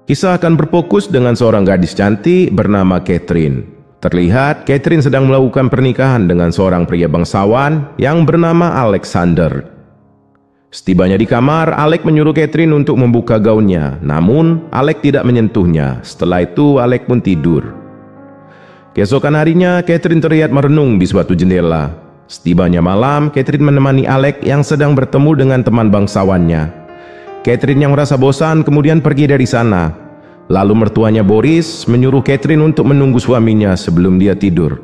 Kisah akan berfokus dengan seorang gadis cantik bernama Catherine. Terlihat Catherine sedang melakukan pernikahan dengan seorang pria bangsawan yang bernama Alexander. Setibanya di kamar, Alex menyuruh Catherine untuk membuka gaunnya. Namun, Alex tidak menyentuhnya. Setelah itu, Alex pun tidur. Keesokan harinya, Catherine terlihat merenung di suatu jendela. Setibanya malam, Catherine menemani Alex yang sedang bertemu dengan teman bangsawannya. Catherine yang merasa bosan kemudian pergi dari sana. Lalu mertuanya Boris menyuruh Catherine untuk menunggu suaminya sebelum dia tidur.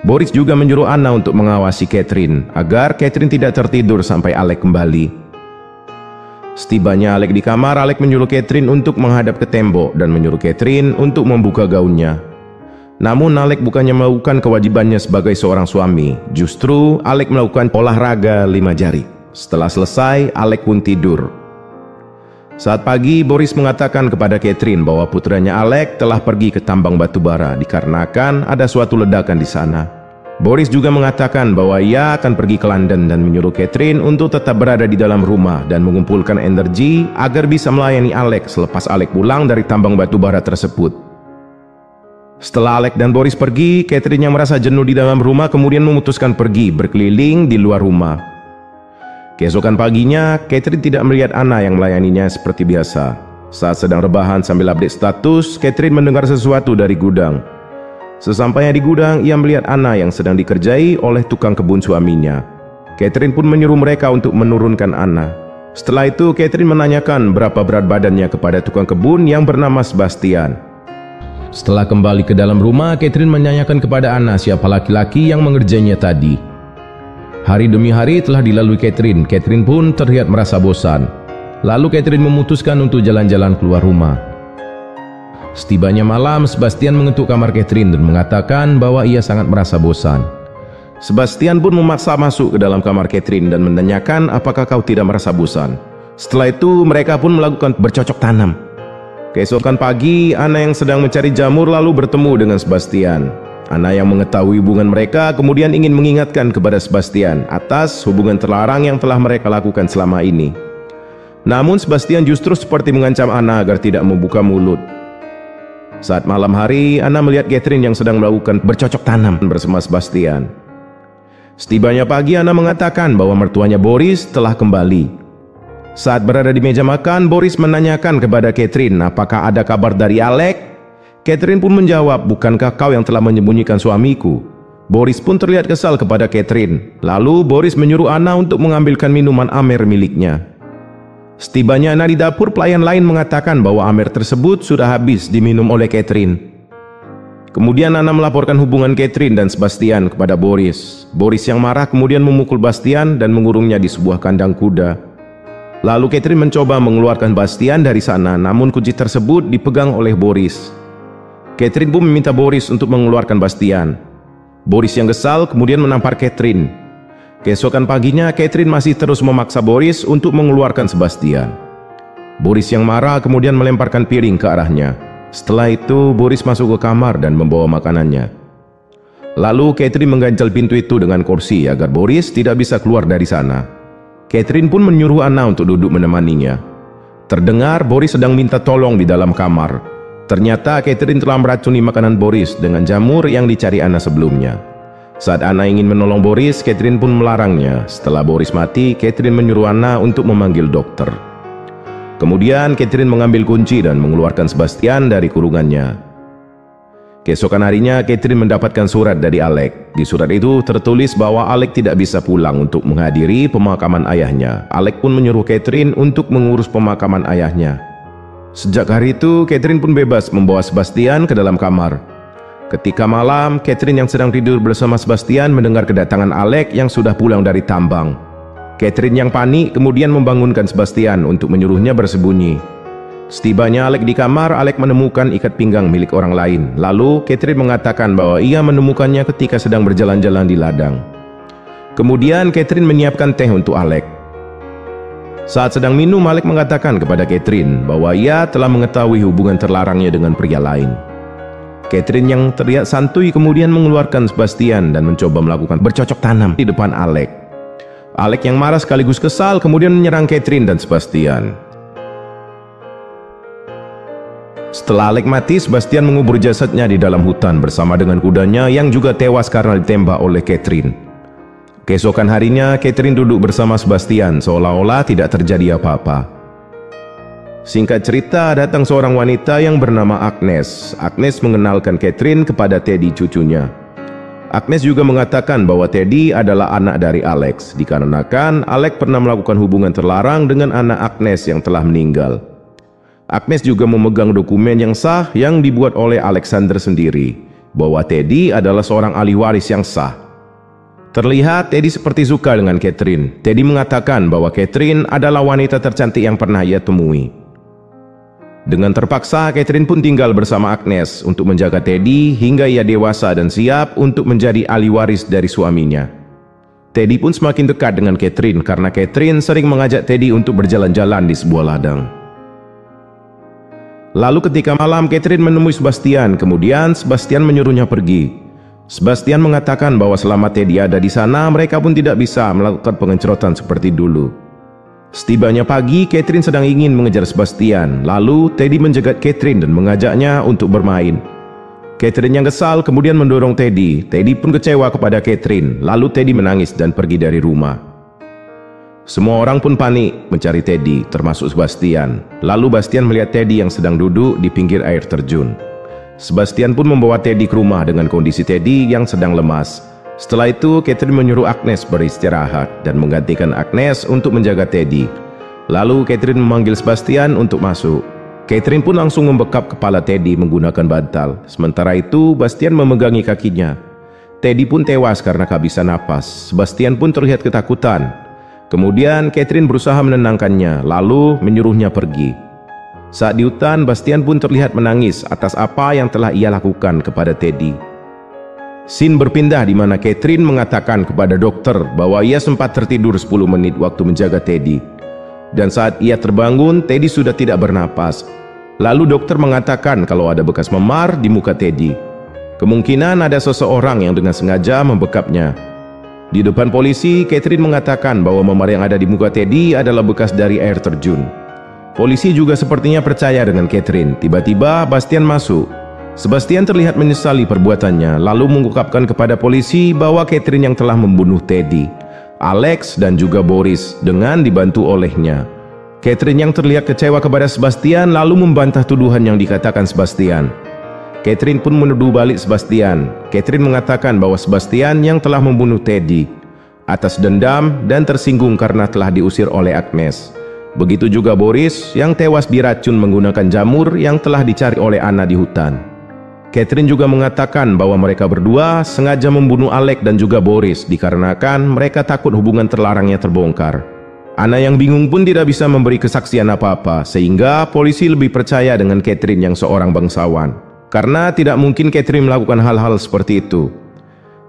Boris juga menyuruh Anna untuk mengawasi Catherine agar Catherine tidak tertidur sampai Alex kembali. Setibanya Alex di kamar, Alex menyuruh Catherine untuk menghadap ke tembok dan menyuruh Catherine untuk membuka gaunnya. Namun Alex bukannya melakukan kewajibannya sebagai seorang suami, justru Alex melakukan olahraga 5 jari. Setelah selesai, Alex pun tidur. Saat pagi, Boris mengatakan kepada Catherine bahwa putranya Alex telah pergi ke tambang batu bara dikarenakan ada suatu ledakan di sana. Boris juga mengatakan bahwa ia akan pergi ke London dan menyuruh Catherine untuk tetap berada di dalam rumah dan mengumpulkan energi agar bisa melayani Alex selepas Alex pulang dari tambang batu bara tersebut. Setelah Alex dan Boris pergi, Catherine yang merasa jenuh di dalam rumah kemudian memutuskan pergi berkeliling di luar rumah. Keesokan paginya, Catherine tidak melihat Anna yang melayaninya seperti biasa. Saat sedang rebahan sambil update status, Catherine mendengar sesuatu dari gudang. Sesampainya di gudang, ia melihat Anna yang sedang dikerjai oleh tukang kebun suaminya. Catherine pun menyuruh mereka untuk menurunkan Anna. Setelah itu, Catherine menanyakan berapa berat badannya kepada tukang kebun yang bernama Sebastian. Setelah kembali ke dalam rumah, Catherine menanyakan kepada Anna siapa laki-laki yang mengerjainya tadi. Hari demi hari telah dilalui Catherine. Catherine pun terlihat merasa bosan. Lalu Catherine memutuskan untuk jalan-jalan keluar rumah. Setibanya malam, Sebastian mengetuk kamar Catherine dan mengatakan bahwa ia sangat merasa bosan. Sebastian pun memaksa masuk ke dalam kamar Catherine dan menanyakan apakah kau tidak merasa bosan. Setelah itu mereka pun melakukan bercocok tanam. Keesokan pagi, Anna yang sedang mencari jamur lalu bertemu dengan Sebastian. Anna yang mengetahui hubungan mereka kemudian ingin mengingatkan kepada Sebastian atas hubungan terlarang yang telah mereka lakukan selama ini. Namun Sebastian justru seperti mengancam Anna agar tidak membuka mulut. Saat malam hari, Anna melihat Catherine yang sedang melakukan bercocok tanam bersama Sebastian. Setibanya pagi, Anna mengatakan bahwa mertuanya Boris telah kembali. Saat berada di meja makan, Boris menanyakan kepada Catherine apakah ada kabar dari Alex. Catherine pun menjawab, bukankah kau yang telah menyembunyikan suamiku? Boris pun terlihat kesal kepada Catherine. Lalu Boris menyuruh Anna untuk mengambilkan minuman Amer miliknya. Setibanya Anna di dapur, pelayan lain mengatakan bahwa Amer tersebut sudah habis diminum oleh Catherine. Kemudian Anna melaporkan hubungan Catherine dan Sebastian kepada Boris. Boris yang marah kemudian memukul Bastian dan mengurungnya di sebuah kandang kuda. Lalu Catherine mencoba mengeluarkan Bastian dari sana, namun kunci tersebut dipegang oleh Boris. Catherine pun meminta Boris untuk mengeluarkan Bastian. Boris yang kesal kemudian menampar Catherine. Keesokan paginya, Catherine masih terus memaksa Boris untuk mengeluarkan Sebastian. Boris yang marah kemudian melemparkan piring ke arahnya. Setelah itu, Boris masuk ke kamar dan membawa makanannya. Lalu Catherine mengganjal pintu itu dengan kursi agar Boris tidak bisa keluar dari sana. Catherine pun menyuruh Anna untuk duduk menemaninya. Terdengar Boris sedang minta tolong di dalam kamar. Ternyata Catherine telah meracuni makanan Boris dengan jamur yang dicari Anna sebelumnya. Saat Anna ingin menolong Boris, Catherine pun melarangnya. Setelah Boris mati, Catherine menyuruh Anna untuk memanggil dokter. Kemudian Catherine mengambil kunci dan mengeluarkan Sebastian dari kurungannya. Keesokan harinya, Catherine mendapatkan surat dari Alex. Di surat itu tertulis bahwa Alex tidak bisa pulang untuk menghadiri pemakaman ayahnya. Alex pun menyuruh Catherine untuk mengurus pemakaman ayahnya. Sejak hari itu, Catherine pun bebas membawa Sebastian ke dalam kamar. Ketika malam, Catherine yang sedang tidur bersama Sebastian mendengar kedatangan Alex yang sudah pulang dari tambang. Catherine yang panik kemudian membangunkan Sebastian untuk menyuruhnya bersembunyi. Setibanya Alex di kamar, Alex menemukan ikat pinggang milik orang lain. Lalu Catherine mengatakan bahwa ia menemukannya ketika sedang berjalan-jalan di ladang. Kemudian Catherine menyiapkan teh untuk Alex. Saat sedang minum, Alex mengatakan kepada Catherine bahwa ia telah mengetahui hubungan terlarangnya dengan pria lain. Catherine yang terlihat santuy kemudian mengeluarkan Sebastian dan mencoba melakukan bercocok tanam di depan Alex. Alex yang marah sekaligus kesal kemudian menyerang Catherine dan Sebastian. Setelah Alex mati, Sebastian mengubur jasadnya di dalam hutan bersama dengan kudanya yang juga tewas karena ditembak oleh Catherine. Keesokan harinya, Catherine duduk bersama Sebastian seolah-olah tidak terjadi apa-apa. Singkat cerita, datang seorang wanita yang bernama Agnes. Agnes mengenalkan Catherine kepada Teddy, cucunya. Agnes juga mengatakan bahwa Teddy adalah anak dari Alex, dikarenakan Alex pernah melakukan hubungan terlarang dengan anak Agnes yang telah meninggal. Agnes juga memegang dokumen yang sah yang dibuat oleh Alexander sendiri, bahwa Teddy adalah seorang ahli waris yang sah. Terlihat Teddy seperti suka dengan Catherine. Teddy mengatakan bahwa Catherine adalah wanita tercantik yang pernah ia temui. Dengan terpaksa, Catherine pun tinggal bersama Agnes untuk menjaga Teddy hingga ia dewasa dan siap untuk menjadi ahli waris dari suaminya. Teddy pun semakin dekat dengan Catherine karena Catherine sering mengajak Teddy untuk berjalan-jalan di sebuah ladang. Lalu ketika malam, Catherine menemui Sebastian, kemudian Sebastian menyuruhnya pergi. Sebastian mengatakan bahwa selama Teddy ada di sana, mereka pun tidak bisa melakukan pengencerotan seperti dulu. Setibanya pagi, Catherine sedang ingin mengejar Sebastian, lalu Teddy menjegat Catherine dan mengajaknya untuk bermain. Catherine yang kesal kemudian mendorong Teddy. Teddy pun kecewa kepada Catherine, lalu Teddy menangis dan pergi dari rumah. Semua orang pun panik mencari Teddy, termasuk Sebastian. Lalu Bastian melihat Teddy yang sedang duduk di pinggir air terjun. Sebastian pun membawa Teddy ke rumah dengan kondisi Teddy yang sedang lemas. Setelah itu, Catherine menyuruh Agnes beristirahat dan menggantikan Agnes untuk menjaga Teddy. Lalu Catherine memanggil Sebastian untuk masuk. Catherine pun langsung membekap kepala Teddy menggunakan bantal. Sementara itu, Bastian memegangi kakinya. Teddy pun tewas karena kehabisan napas. Sebastian pun terlihat ketakutan. Kemudian Catherine berusaha menenangkannya, lalu menyuruhnya pergi. Saat di hutan, Bastian pun terlihat menangis atas apa yang telah ia lakukan kepada Teddy. Scene berpindah di mana Catherine mengatakan kepada dokter bahwa ia sempat tertidur 10 menit waktu menjaga Teddy. Dan saat ia terbangun, Teddy sudah tidak bernapas. Lalu dokter mengatakan kalau ada bekas memar di muka Teddy. Kemungkinan ada seseorang yang dengan sengaja membekapnya. Di depan polisi, Catherine mengatakan bahwa memar yang ada di muka Teddy adalah bekas dari air terjun. Polisi juga sepertinya percaya dengan Catherine. Tiba-tiba Bastian masuk. Sebastian terlihat menyesali perbuatannya, lalu mengungkapkan kepada polisi bahwa Catherine yang telah membunuh Teddy, Alex dan juga Boris dengan dibantu olehnya. Catherine yang terlihat kecewa kepada Sebastian lalu membantah tuduhan yang dikatakan Sebastian. Catherine pun menuduh balik Sebastian. Catherine mengatakan bahwa Sebastian yang telah membunuh Teddy atas dendam dan tersinggung karena telah diusir oleh Agnes. Begitu juga Boris yang tewas diracun menggunakan jamur yang telah dicari oleh Anna di hutan. Catherine juga mengatakan bahwa mereka berdua sengaja membunuh Alex dan juga Boris dikarenakan mereka takut hubungan terlarangnya terbongkar. Anna yang bingung pun tidak bisa memberi kesaksian apa-apa, sehingga polisi lebih percaya dengan Catherine yang seorang bangsawan. Karena tidak mungkin Catherine melakukan hal-hal seperti itu.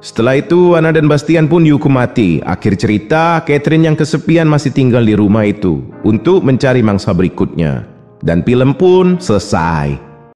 Setelah itu, Anna dan Bastian pun dihukum mati. Akhir cerita, Catherine yang kesepian masih tinggal di rumah itu untuk mencari mangsa berikutnya. Dan film pun selesai.